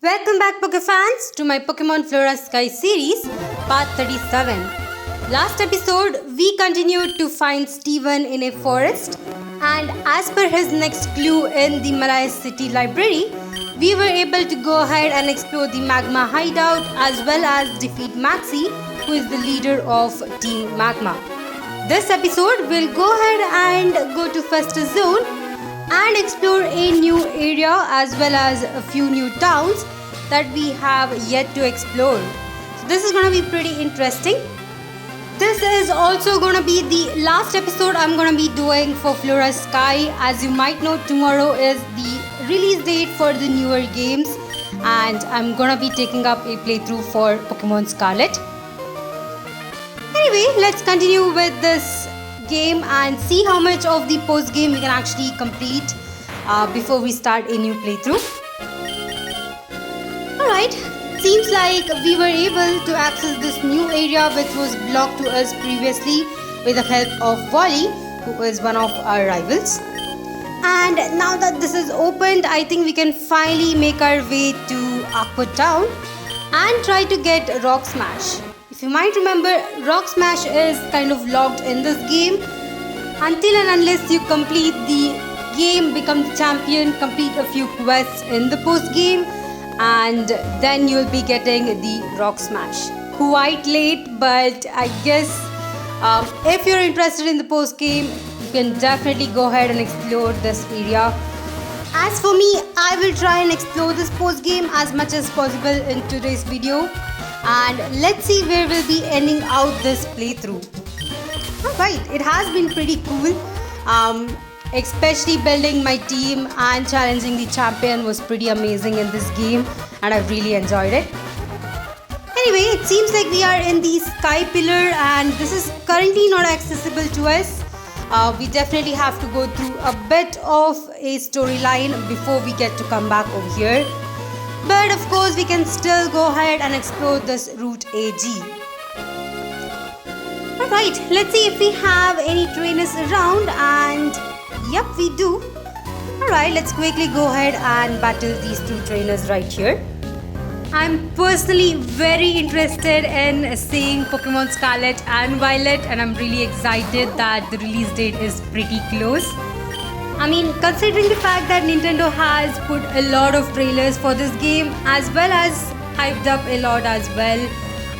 Welcome back Pokefans to my Pokemon Flora Sky series, part 37. Last episode, we continued to find Steven in a forest, and as per his next clue in the Malaya City library, we were able to go ahead and explore the Magma hideout as well as defeat Maxi, who is the leader of Team Magma. This episode, we'll go ahead and go to Festa Zone and explore a new area as well as a few new towns that we have yet to explore. So this is going to be pretty interesting. This is also going to be the last episode I'm going to be doing for Flora Sky. As you might know, tomorrow is the release date for the newer games and I'm going to be taking up a playthrough for Pokemon Scarlet. Anyway, let's continue with this game and see how much of the post game we can actually complete before we start a new playthrough. Alright, seems like we were able to access this new area which was blocked to us previously with the help of Wally, who is one of our rivals. And now that this is opened, I think we can finally make our way to Aqua Town and try to get Rock Smash. If you might remember, Rock Smash is kind of locked in this game until and unless you complete the game, become the champion, complete a few quests in the post game, and then you'll be getting the Rock Smash. Quite late, but I guess if you're interested in the post game, you can definitely go ahead and explore this area. As for me, I will try and explore this post game as much as possible in today's video. And let's see where we'll be ending out this playthrough. Alright, it has been pretty cool. Especially building my team and challenging the champion was pretty amazing in this game and I really enjoyed it. Anyway, it seems like we are in the Sky Pillar and this is currently not accessible to us. We definitely have to go through a bit of a storyline before we get to come back over here. But of course, we can still go ahead and explore this Route AG. Alright, let's see if we have any trainers around, and yep, we do. Alright, let's quickly go ahead and battle these two trainers right here. I'm personally very interested in seeing Pokemon Scarlet and Violet, and I'm really excited that the release date is pretty close. I mean, considering the fact that Nintendo has put a lot of trailers for this game as well as hyped up a lot as well.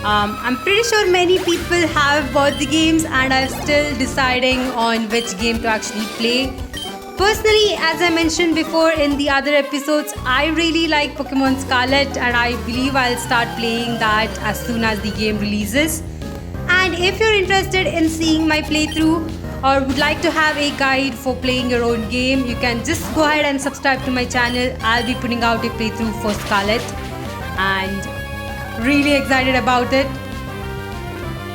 I'm pretty sure many people have bought the games and are still deciding on which game to actually play. Personally, as I mentioned before in the other episodes, I really like Pokemon Scarlet and I believe I'll start playing that as soon as the game releases. And if you're interested in seeing my playthrough, or would like to have a guide for playing your own game, you can just go ahead and subscribe to my channel. I'll be putting out a playthrough for Scarlet and really excited about it.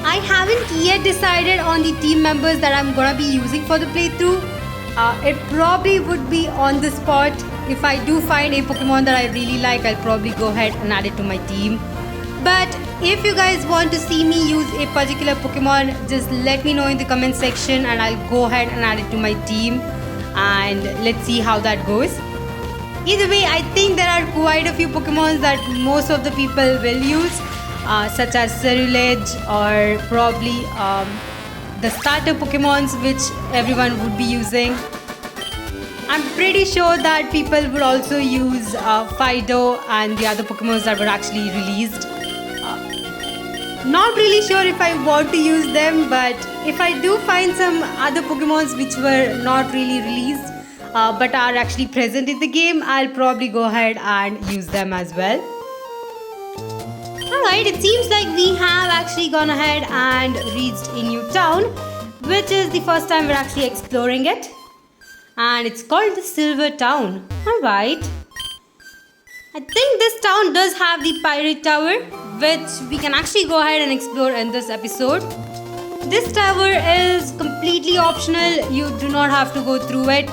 I haven't yet decided on the team members that I'm gonna be using for the playthrough. It probably would be on the spot. If I do find a Pokemon that I really like, I'll probably go ahead and add it to my team. But if you guys want to see me use a particular Pokemon, just let me know in the comment section and I'll go ahead and add it to my team and let's see how that goes. Either way, I think there are quite a few Pokemons that most of the people will use, such as Cerulege or probably the starter Pokemons which everyone would be using. I'm pretty sure that people would also use Fido and the other Pokemons that were actually released. Not really sure if I want to use them, but if I do find some other Pokemons which were not really released but are actually present in the game, I'll probably go ahead and use them as well. Alright, it seems like we have actually gone ahead and reached a new town, which is the first time we're actually exploring it. And it's called the Silver Town. Alright. I think this town does have the Pyre Tower, which we can actually go ahead and explore in this episode. This tower is completely optional, you do not have to go through it.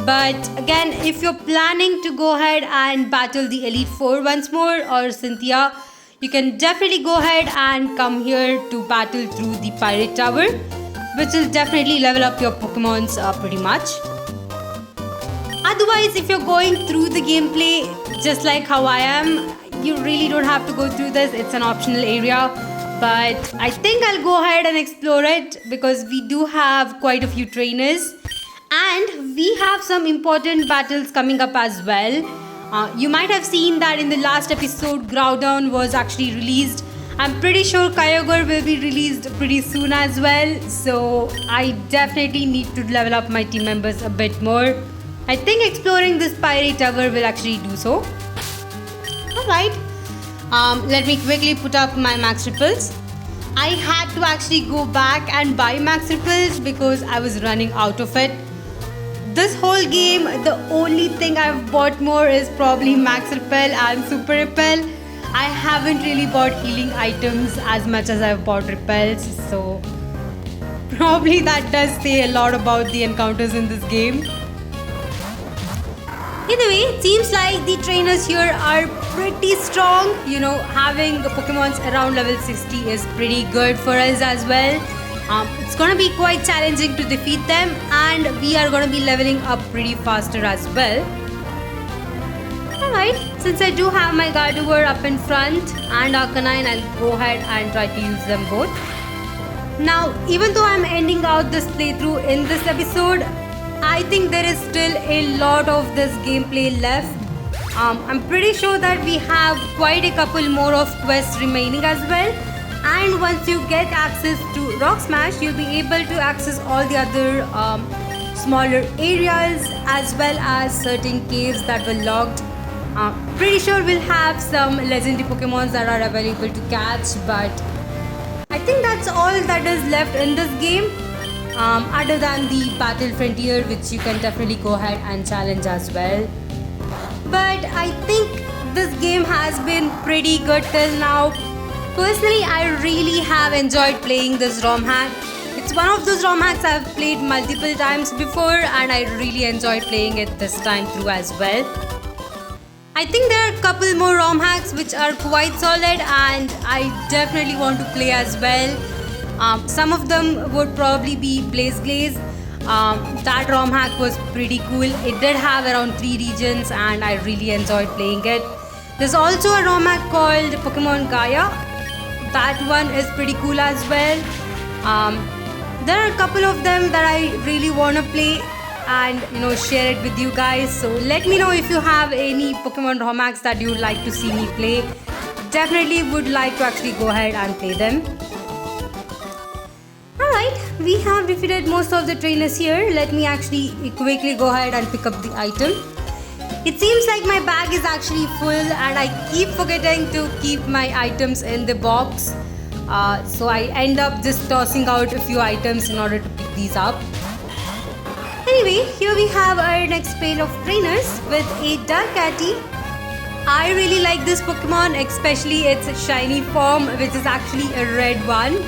But again, if you're planning to go ahead and battle the Elite Four once more or Cynthia, you can definitely go ahead and come here to battle through the Pyre Tower, which will definitely level up your Pokemons pretty much. Otherwise, if you're going through the gameplay just like how I am, you really don't have to go through this. It's an optional area. But I think I'll go ahead and explore it because we do have quite a few trainers. And we have some important battles coming up as well. You might have seen that in the last episode, Groudon was actually released. I'm pretty sure Kyogre will be released pretty soon as well. So I definitely need to level up my team members a bit more. I think exploring this Pyre tower will actually do so. Alright. Let me quickly put up my max ripples. I had to actually go back and buy max ripples because I was running out of it. This whole game, the only thing I've bought more is probably max ripple and super ripple. I haven't really bought healing items as much as I've bought repels, so probably that does say a lot about the encounters in this game. Anyway, it seems like the trainers here are pretty strong. You know, having Pokemons around level 60 is pretty good for us as well. It's gonna be quite challenging to defeat them, and we are gonna be leveling up pretty faster as well. Alright, since I do have my Gardevoir up in front and Arcanine, I'll go ahead and try to use them both. Now, even though I'm ending out this playthrough in this episode, I think there is still a lot of this gameplay left. I'm pretty sure that we have quite a couple more of quests remaining as well. And once you get access to Rock Smash, you'll be able to access all the other smaller areas as well as certain caves that were locked. Pretty sure we'll have some legendary Pokemons that are available to catch, but I think that's all that is left in this game, other than the Battle Frontier, which you can definitely go ahead and challenge as well. But I think this game has been pretty good till now. Personally, I really have enjoyed playing this ROM hack. It's one of those ROM hacks I've played multiple times before, and I really enjoyed playing it this time through as well. I think there are a couple more ROM hacks which are quite solid, and I definitely want to play as well. Some of them would probably be Blaze Glaze. That ROM hack was pretty cool. It did have around 3 regions, and I really enjoyed playing it. There's also a ROM hack called Pokemon Gaia. That one is pretty cool as well. There are a couple of them that I really want to play and share it with you guys. So let me know if you have any Pokemon ROM hacks that you would like to see me play. Definitely would like to actually go ahead and play them. Alright, we have defeated most of the trainers here. Let me actually quickly go ahead and pick up the item. It seems like my bag is actually full and I keep forgetting to keep my items in the box. So I end up just tossing out a few items in order to pick these up. Anyway, here we have our next pair of trainers with a Darkati. I really like this Pokemon, especially its shiny form, which is actually a red one.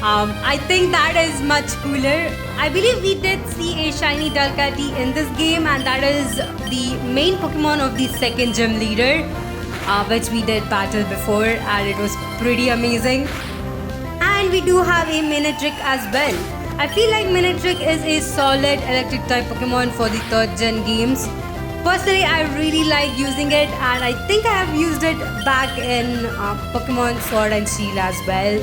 I think that is much cooler. I believe we did see a shiny Darkati in this game, and that is the main Pokemon of the second gym leader, which we did battle before, and it was pretty amazing. And we do have a Manectric as well. I feel like Manectric is a solid electric type Pokemon for the 3rd gen games. Personally, I really like using it, and I think I have used it back in Pokemon Sword and Shield as well.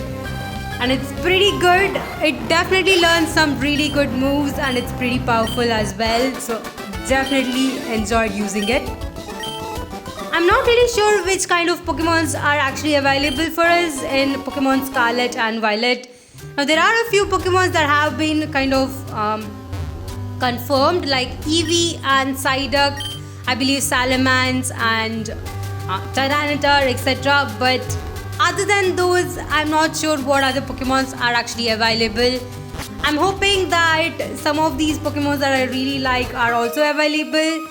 And it's pretty good. It definitely learns some really good moves, and it's pretty powerful as well. So definitely enjoyed using it. I'm not really sure which kind of Pokemons are actually available for us in Pokemon Scarlet and Violet. Now there are a few Pokemons that have been kind of confirmed, like Eevee and Psyduck, I believe Salamence and Tyranitar, etc. But other than those, I'm not sure what other Pokemons are actually available. I'm hoping that some of these Pokemons that I really like are also available.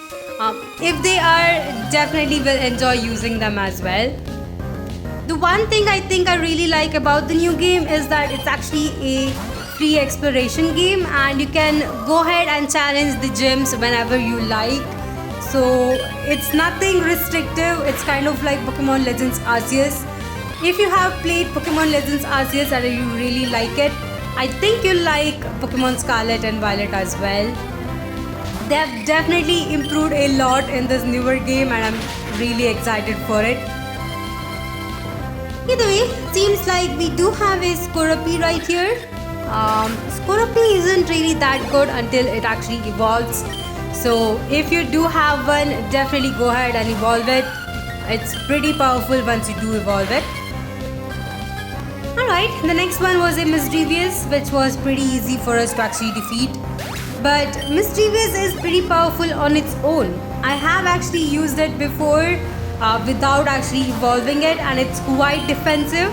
If they are, definitely will enjoy using them as well. The one thing I think I really like about the new game is that it's actually a free exploration game, and you can go ahead and challenge the gyms whenever you like. So it's nothing restrictive. It's kind of like Pokemon Legends Arceus. If you have played Pokemon Legends Arceus and you really like it, I think you'll like Pokemon Scarlet and Violet as well. They have definitely improved a lot in this newer game, and I'm really excited for it. Either way, seems like we do have a Scorpy right here. Scorpy isn't really that good until it actually evolves. So if you do have one, definitely go ahead and evolve it. It's pretty powerful once you do evolve it. Alright, the next one was a Mischievous, which was pretty easy for us to actually defeat. But Mischievous is pretty powerful on its own. I have actually used it before without actually evolving it, and it's quite defensive.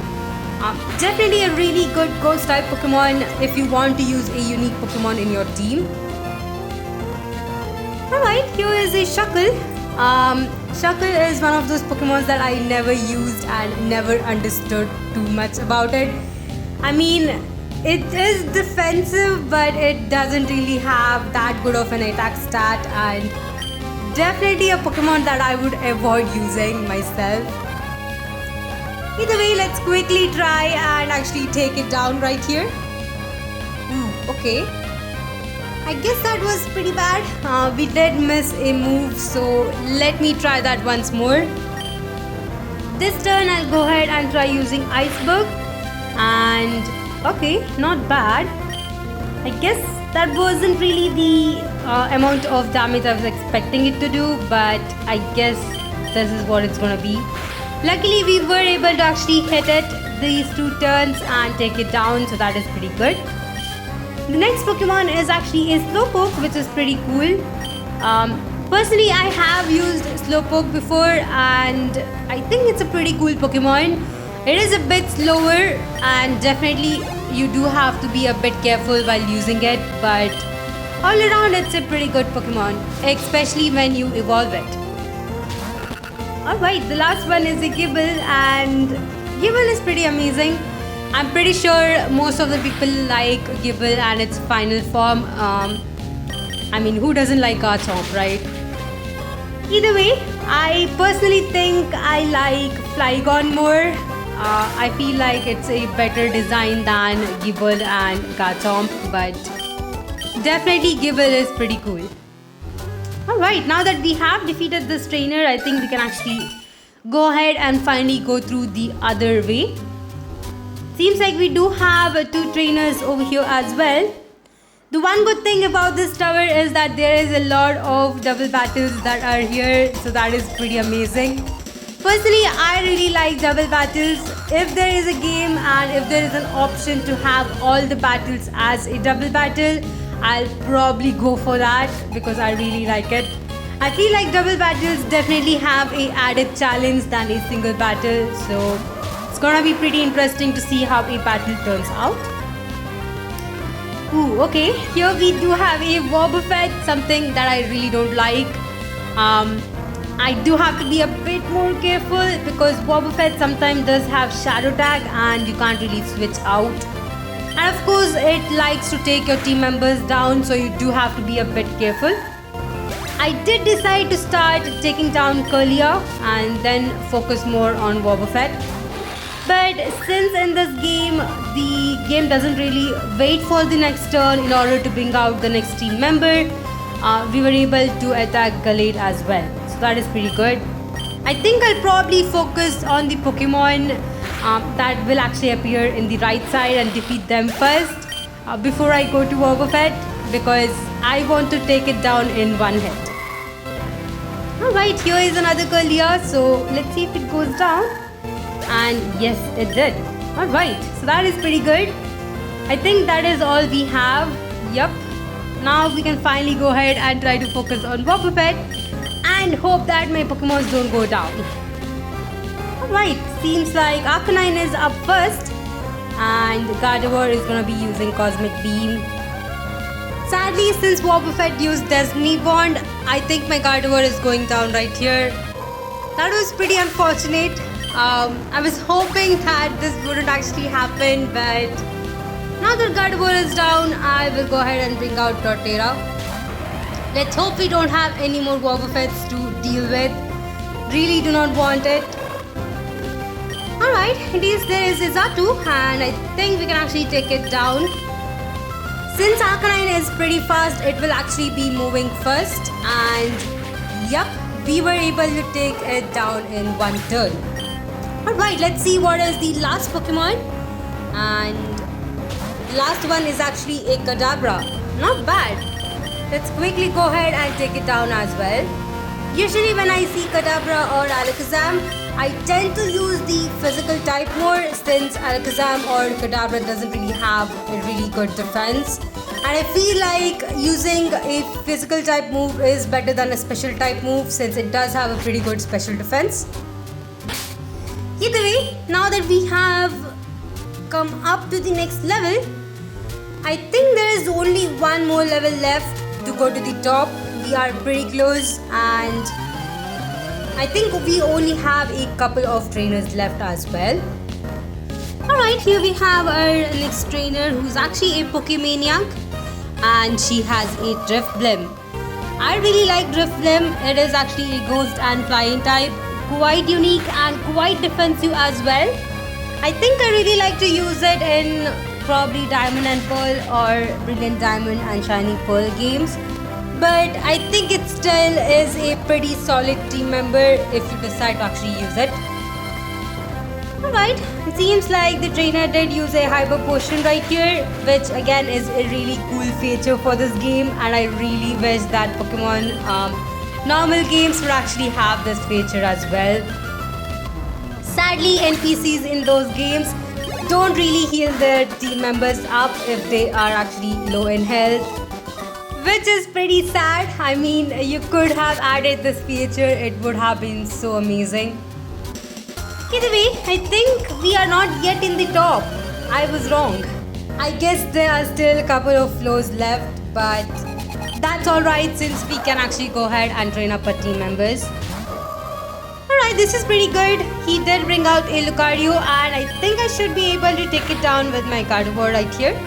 Definitely a really good ghost type Pokemon if you want to use a unique Pokemon in your team. Alright, here is a Shuckle. Shuckle is one of those Pokemon that I never used and never understood too much about it. I mean, it is defensive, but it doesn't really have that good of an attack stat, and definitely a Pokemon that I would avoid using myself. Either way, let's quickly try and actually take it down right here. Okay. I guess that was pretty bad. We did miss a move, so let me try that once more. This turn I'll go ahead and try using Iceberg. And okay, not bad. I guess that wasn't really the amount of damage I was expecting it to do, but I guess this is what it's gonna be. Luckily, we were able to actually hit it these 2 turns and take it down, so that is pretty good. The next Pokemon is actually a Slowpoke, which is pretty cool. Personally, I have used Slowpoke before, and I think it's a pretty cool Pokemon. It is a bit slower, and definitely you do have to be a bit careful while using it, but all around it's a pretty good Pokemon, especially when you evolve it. Alright, the last one is a Gibble, and Gibble is pretty amazing. I'm pretty sure most of the people like Gibble and its final form. I mean, who doesn't like Garchomp, right? Either way, I personally think I like Flygon more. I feel like it's a better design than Gibble and Garchomp, but definitely Gibble is pretty cool. Alright, now that we have defeated this trainer, I think we can actually go ahead and finally go through the other way. Seems like we do have 2 trainers over here as well. The one good thing about this tower is that there is a lot of double battles that are here, so that is pretty amazing. Personally, I really like double battles. If there is a game and if there is an option to have all the battles as a double battle, I'll probably go for that because I really like it. I feel like double battles definitely have a added challenge than a single battle, so it's gonna be pretty interesting to see how a battle turns out. Ooh, okay, here we do have a Wobbuffet, something that I really don't like. I do have to be a bit more careful because Wobbuffet sometimes does have Shadow Tag and you can't really switch out. And of course, it likes to take your team members down, so you do have to be a bit careful. I did decide to start taking down Curlia and then focus more on Wobbuffet. But since in this game, the game doesn't really wait for the next turn in order to bring out the next team member, we were able to attack Gallade as well. So that is pretty good. I think I'll probably focus on the Pokemon that will actually appear in the right side and defeat them first before I go to Wobbuffet, because I want to take it down in one hit. Alright, here is another Curlia, so let's see if it goes down. And yes, it did. Alright, so that is pretty good. I think that is all we have. Yup. Now we can finally go ahead and try to focus on Wobbuffet and hope that my Pokemon don't go down. Alright, seems like Arcanine is up first and Gardevoir is gonna be using Cosmic Beam. Sadly, since Wobbuffet used Destiny Bond, I think my Gardevoir is going down right here. That was pretty unfortunate. I was hoping that this wouldn't actually happen, but now that Gardevoir is down, I will go ahead and bring out Torterra. Let's hope we don't have any more Wobbuffets to deal with. Really do not want it. Alright, there is Izatu, and I think we can actually take it down. Since Arcanine is pretty fast, it will actually be moving first, and yup, we were able to take it down in one turn. Alright, let's see what is the last Pokemon. And the last one is actually a Kadabra. Not bad. Let's quickly go ahead and take it down as well. Usually when I see Kadabra or Alakazam, I tend to use the physical type more, since Alakazam or Kadabra doesn't really have a really good defense. And I feel like using a physical type move is better than a special type move, since it does have a pretty good special defense. Either way, now that we have come up to the next level, I think there is only one more level left to go to the top. We are pretty close, and I think we only have a couple of trainers left as well. Alright, here we have our next trainer, who's actually a Pokemaniac, and she has a Drifblim. I really like Drifblim. It is actually a ghost and flying type, quite unique and quite defensive as well. I think I really like to use it in probably Diamond and Pearl or Brilliant Diamond and Shining Pearl games. But I think it still is a pretty solid team member if you decide to actually use it. Alright, it seems like the trainer did use a Hyper Potion right here, which again is a really cool feature for this game, and I really wish that Pokemon normal games would actually have this feature as well. Sadly, NPCs in those games don't really heal their team members up if they are actually low in health, which is pretty sad. I mean, you could have added this feature, it would have been so amazing. Either way, I think we are not yet in the top. I was wrong. I guess there are still a couple of floors left, but that's alright, since we can actually go ahead and train up our team members. Alright, this is pretty good. He did bring out a Lucario, and I think I should be able to take it down with my Gardevoir right here.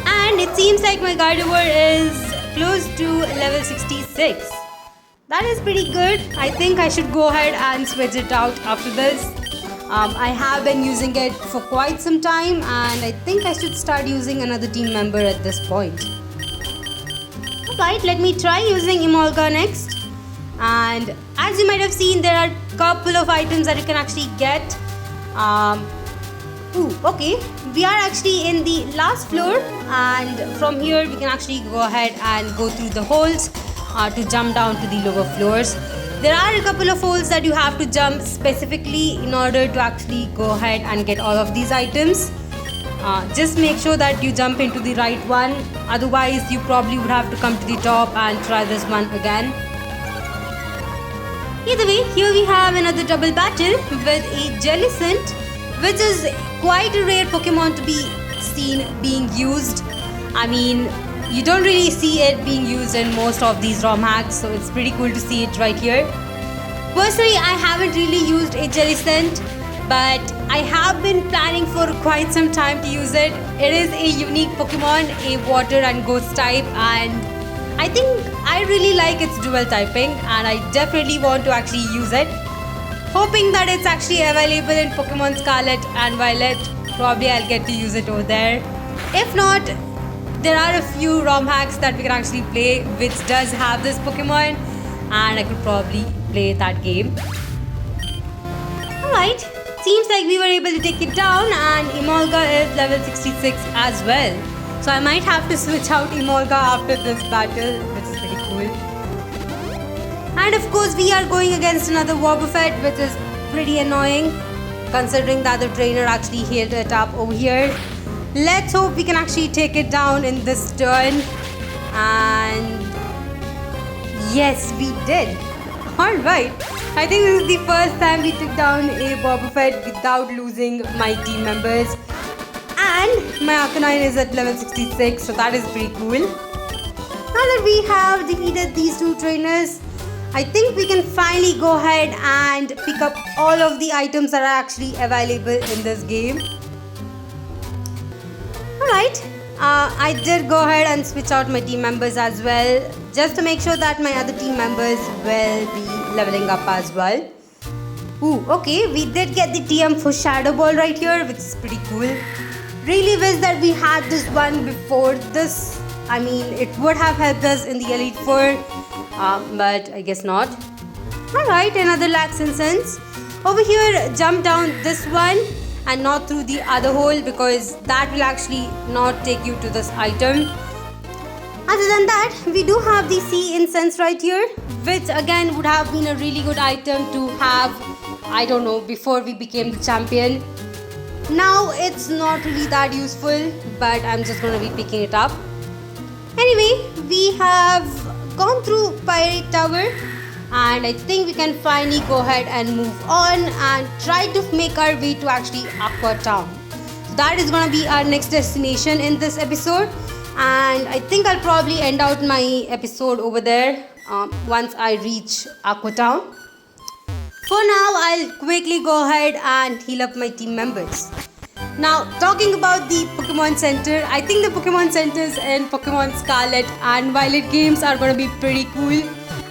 And it seems like my Gardevoir is close to level 66. That is pretty good. I think I should go ahead and switch it out after this. I have been using it for quite some time, and I think I should start using another team member at this point. Alright, let me try using Emolga next. And as you might have seen, there are a couple of items that you can actually get. Okay, we are actually in the last floor, and from here we can actually go ahead and go through the holes to jump down to the lower floors. There are a couple of holes that you have to jump specifically in order to actually go ahead and get all of these items. Just make sure that you jump into the right one, otherwise you probably would have to come to the top and try this one again. Either way, here we have another double battle with a Jellicent, which is quite a rare Pokemon to be seen being used. I mean, you don't really see it being used in most of these ROM hacks, so it's pretty cool to see it right here. Personally, I haven't really used a Jellicent, but I have been planning for quite some time to use it. It is a unique Pokemon, a water and ghost type, and I think I really like its dual typing, and I definitely want to actually use it. Hoping that it's actually available in Pokemon Scarlet and Violet. Probably I'll get to use it over there. If not, there are a few ROM hacks that we can actually play which does have this Pokemon, and I could probably play that game. Alright, seems like we were able to take it down, and Emolga is level 66 as well. So I might have to switch out Emolga after this battle, which is pretty cool. And of course we are going against another Wobbuffet, which is pretty annoying considering that the trainer actually healed it up over here. Let's hope we can actually take it down in this turn. And yes, we did. Alright, I think this is the first time we took down a Wobbuffet without losing my team members. And my Arcanine is at level 66, so that is pretty cool. Now that we have defeated these two trainers, I think we can finally go ahead and pick up all of the items that are actually available in this game. Alright, I did go ahead and switch out my team members as well, just to make sure that my other team members will be leveling up as well. Okay, we did get the TM for Shadow Ball right here, which is pretty cool. Really wish that we had this one before this. I mean, it would have helped us in the Elite Four, but I guess not. Alright, another Lax Incense. Over here, jump down this one and not through the other hole, because that will actually not take you to this item. Other than that, we do have the sea incense right here, which again would have been a really good item to have, I don't know, before we became the champion. Now it's not really that useful, but I'm just going to be picking it up. Anyway, we have gone through Pyre Tower, and I think we can finally go ahead and move on and try to make our way to actually Aqua Town. So that is going to be our next destination in this episode, and I think I'll probably end out my episode over there once I reach Aqua Town. For now, I'll quickly go ahead and heal up my team members. Now, talking about the Pokemon Center, I think the Pokemon Centers in Pokemon Scarlet and Violet games are going to be pretty cool.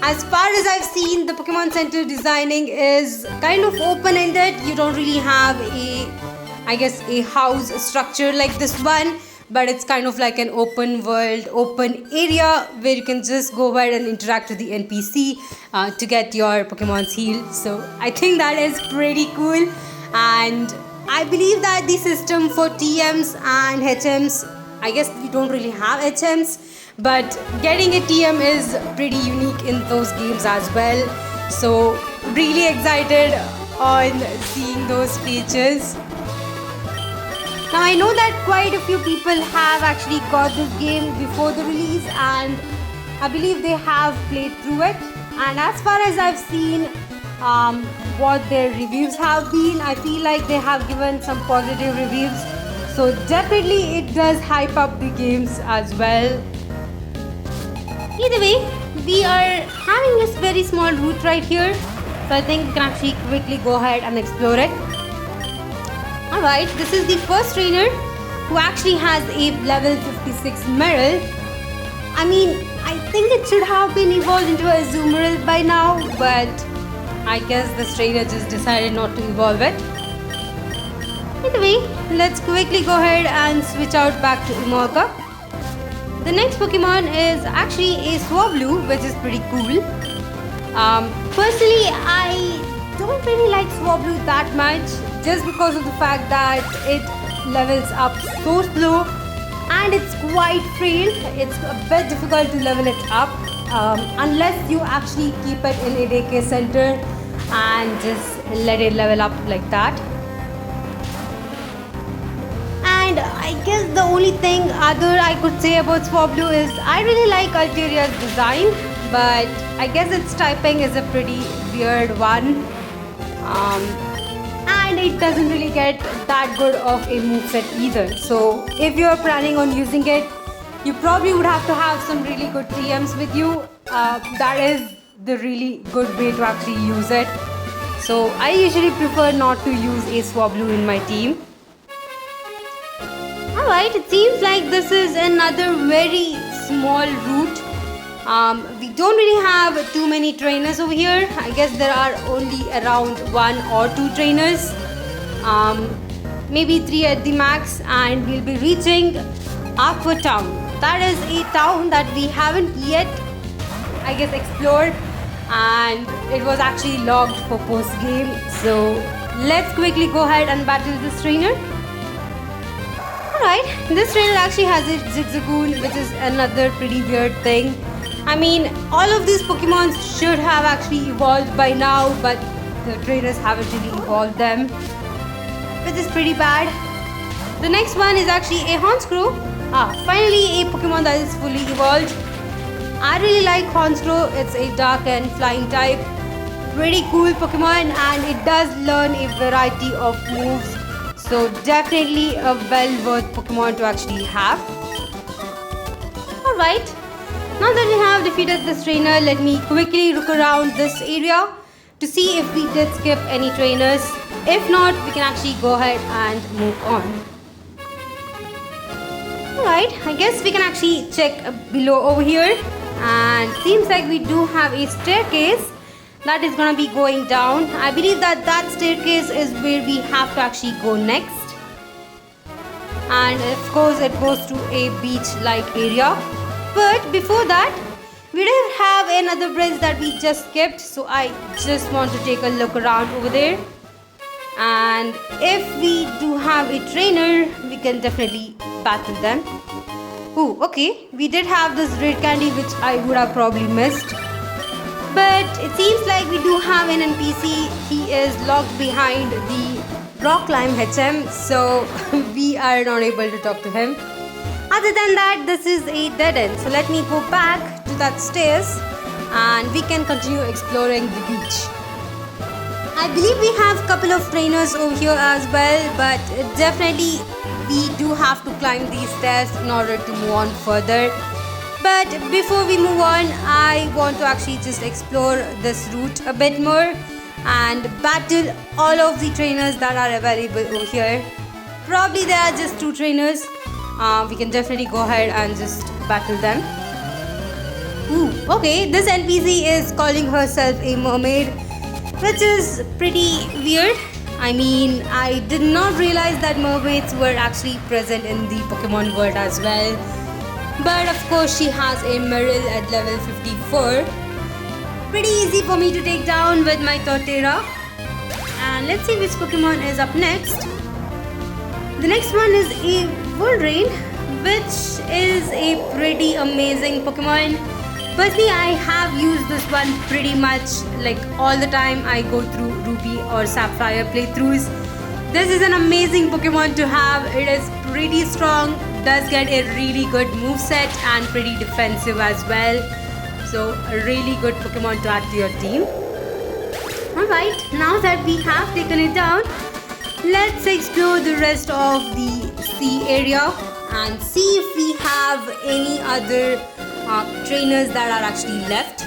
As far as I've seen, the Pokemon Center designing is kind of open-ended. You don't really have a house structure like this one, but it's kind of like an open world, open area where you can just go ahead and interact with the NPC to get your Pokemon's healed. So I think that is pretty cool, and I believe that the system for TMs and HMs, I guess we don't really have HMs, but getting a TM is pretty unique in those games as well. So really excited on seeing those features. Now I know that quite a few people have actually got this game before the release, and I believe they have played through it. And as far as I've seen what their reviews have been, I feel like they have given some positive reviews. So definitely it does hype up the games as well. Either way, we are having this very small route right here. So I think we can actually quickly go ahead and explore it. Alright, this is the first trainer who actually has a level 56 medal. I mean, I think it should have been evolved into a Azumarill by now, but I guess this trainer just decided not to evolve it. Either way, let's quickly go ahead and switch out back to Emolga. The next Pokemon is actually a Swablu, which is pretty cool. Personally, I don't really like Swablu that much, just because of the fact that it levels up so slow and it's quite frail. It's a bit difficult to level it up unless you actually keep it in a daycare center and just let it level up like that. And I guess the only thing other I could say about Swablu is I really like Alteria's design, but I guess its typing is a pretty weird one. And it doesn't really get that good of a moveset either. So if you're planning on using it, you probably would have to have some really good TMs with you. That is the really good way to actually use it. So I usually prefer not to use a Swablu in my team. Alright, it seems like this is another very small route. We don't really have too many trainers over here. I guess there are only around 1 or 2 trainers. Maybe 3 at the max, and we'll be reaching Aqua Town. That is a town that we haven't yet, I guess, explored, and it was actually logged for post game. So let's quickly go ahead and battle this trainer. Alright, this trainer actually has a Zigzagoon, which is another pretty weird thing. I mean, all of these Pokemon should have actually evolved by now, but the trainers haven't really evolved them, which is pretty bad. The next one is actually a Honchkrow. Finally a Pokemon that is fully evolved. I really like Honchkrow. It's a dark and flying type. Pretty cool Pokemon, and it does learn a variety of moves. So definitely a well worth Pokemon to actually have. Alright, now that we have defeated this trainer, let me quickly look around this area to see if we did skip any trainers. If not, we can actually go ahead and move on. Alright, I guess we can actually check below over here, and seems like we do have a staircase that is going to be going down. I believe that that staircase is where we have to actually go next, and of course it goes to a beach like area. But before that, we do have another bridge that we just skipped, so I just want to take a look around over there. And if we do have a trainer, we can definitely battle them. Oh, okay. We did have this red candy which I would have probably missed. But it seems like we do have an NPC. He is locked behind the rock climb HM, so we are not able to talk to him. Other than that, this is a dead end. So let me go back to that stairs and we can continue exploring the beach. I believe we have a couple of trainers over here as well, but definitely we do have to climb these stairs in order to move on further. But before we move on, I want to actually just explore this route a bit more and battle all of the trainers that are available over here. Probably there are just 2 trainers. We can definitely go ahead and just battle them. Ooh, okay, this NPC is calling herself a mermaid, which is pretty weird. I mean, I did not realize that mermaids were actually present in the Pokemon world as well. But of course, she has a Meryl at level 54. Pretty easy for me to take down with my Torterra. And let's see which Pokemon is up next. The next one is a Volrain, which is a pretty amazing Pokemon. Personally, I have used this one pretty much like all the time I go through Ruby or Sapphire playthroughs. This is an amazing Pokemon to have. It is pretty strong, does get a really good moveset and pretty defensive as well. So a really good Pokemon to add to your team. Alright, now that we have taken it down, let's explore the rest of the sea area and see if we have any other trainers that are actually left.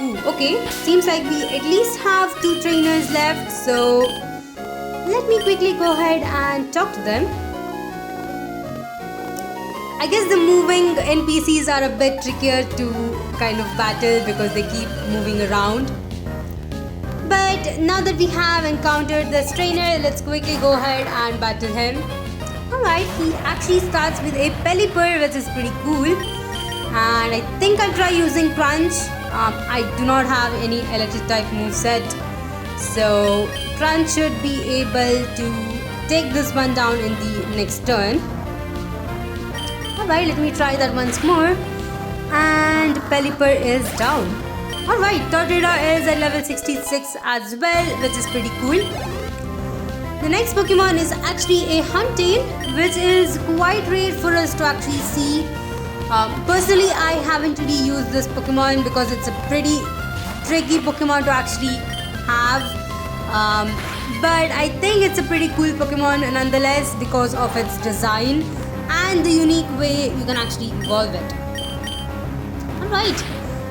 Ooh, okay, seems like we at least have 2 trainers left, so let me quickly go ahead and talk to them. I guess the moving NPCs are a bit trickier to kind of battle because they keep moving around. But now that we have encountered this trainer, let's quickly go ahead and battle him. Alright, he actually starts with a Pelipper, which is pretty cool. And I think I'll try using Crunch. I do not have any electric type moveset, so Crunch should be able to take this one down in the next turn. Alright, let me try that once more. And Pelipper is down. Alright, Torterra is at level 66 as well, which is pretty cool. The next Pokemon is actually a Huntail, which is quite rare for us to actually see. Personally, I haven't really used this Pokemon because it's a pretty tricky Pokemon to actually have. But I think it's a pretty cool Pokemon nonetheless because of its design and the unique way you can actually evolve it. Alright,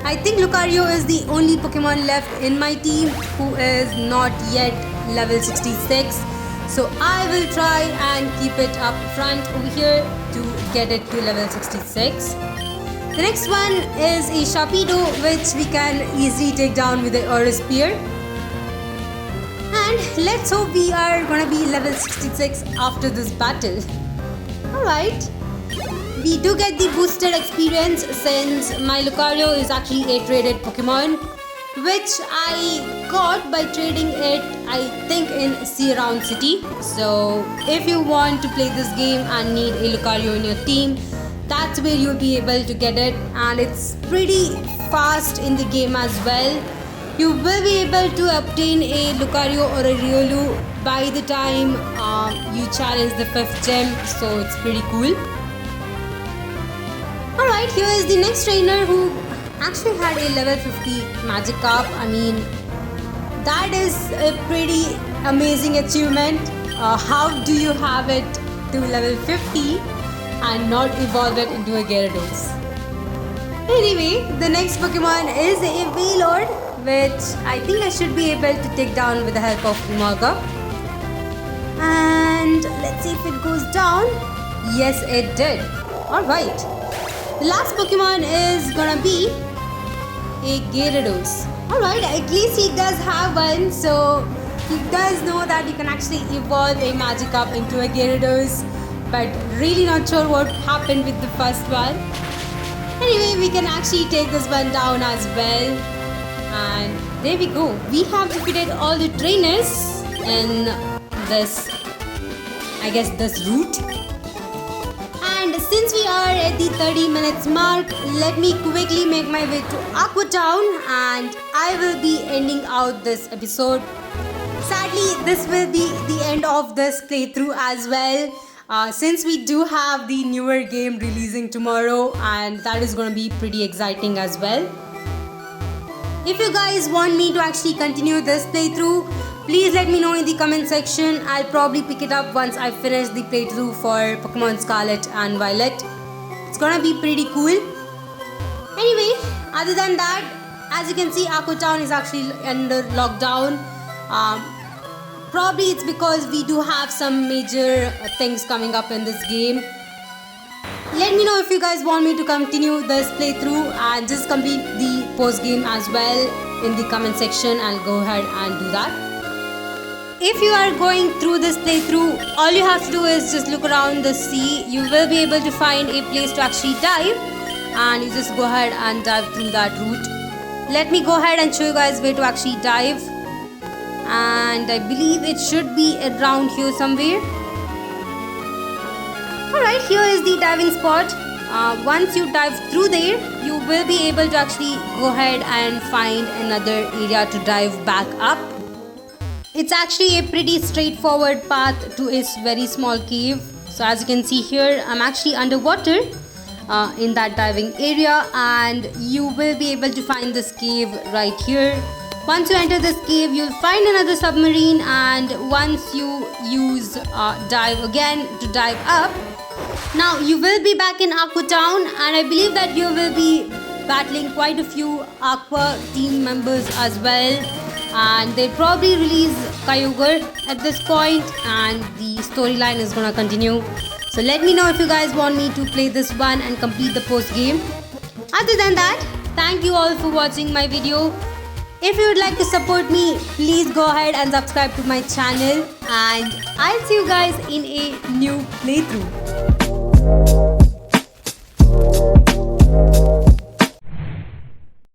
I think Lucario is the only Pokemon left in my team who is not yet level 66. So I will try and keep it up front over here to get it to level 66. The next one is a Sharpedo, which we can easily take down with the Aura Spear. And let's hope we are gonna be level 66 after this battle. Alright, we do get the boosted experience since my Lucario is actually a traded Pokemon, which I got by trading it, I think, in Sea Round City. So if you want to play this game and need a Lucario in your team, that's where you'll be able to get it, and it's pretty fast in the game as well. You will be able to obtain a Lucario or a Riolu by the time you challenge the 5th gem, so it's pretty cool. Alright, here is the next trainer who actually had a level 50 Magikarp. I mean, that is a pretty amazing achievement. How do you have it to level 50 and not evolve it into a Gyarados? Anyway, the next Pokemon is a Wailord, which I think I should be able to take down with the help of Umaga. And let's see if it goes down. Yes, it did. Alright. The last Pokemon is gonna be a Gyarados. Alright, at least he does have one, so he does know that you can actually evolve a Magikarp into a Gyarados, but really not sure what happened with the first one. Anyway, we can actually take this one down as well. And there we go. We have defeated all the trainers in this, I guess, this route. And since we are at the 30 minutes mark, let me quickly make my way to Aqua Town and I will be ending out this episode. Sadly, this will be the end of this playthrough as well. Since we do have the newer game releasing tomorrow, and that is going to be pretty exciting as well. If you guys want me to actually continue this playthrough, please let me know in the comment section. I'll probably pick it up once I finish the playthrough for Pokemon Scarlet and Violet. It's gonna be pretty cool. Anyway, other than that, as you can see, Aqua Town is actually under lockdown. Probably it's because we do have some major things coming up in this game. Let me know if you guys want me to continue this playthrough and just complete the post game as well in the comment section. I'll go ahead and do that. If you are going through this playthrough, all you have to do is just look around the sea. You will be able to find a place to actually dive, and you just go ahead and dive through that route. Let me go ahead and show you guys where to actually dive. And I believe it should be around here somewhere. Alright, here is the diving spot. Once you dive through there, you will be able to actually go ahead and find another area to dive back up. It's actually a pretty straightforward path to its very small cave. So as you can see here, I'm actually underwater in that diving area, and you will be able to find this cave right here. Once you enter this cave, you'll find another submarine, and once you use dive again to dive up, now you will be back in Aqua Town, and I believe that you will be battling quite a few Aqua team members as well, and they'll probably release Kyogre at this point, and the storyline is gonna continue. So let me know if you guys want me to play this one and complete the post game. Other than that, thank you all for watching my video. If you would like to support me, please go ahead and subscribe to my channel, and I'll see you guys in a new playthrough.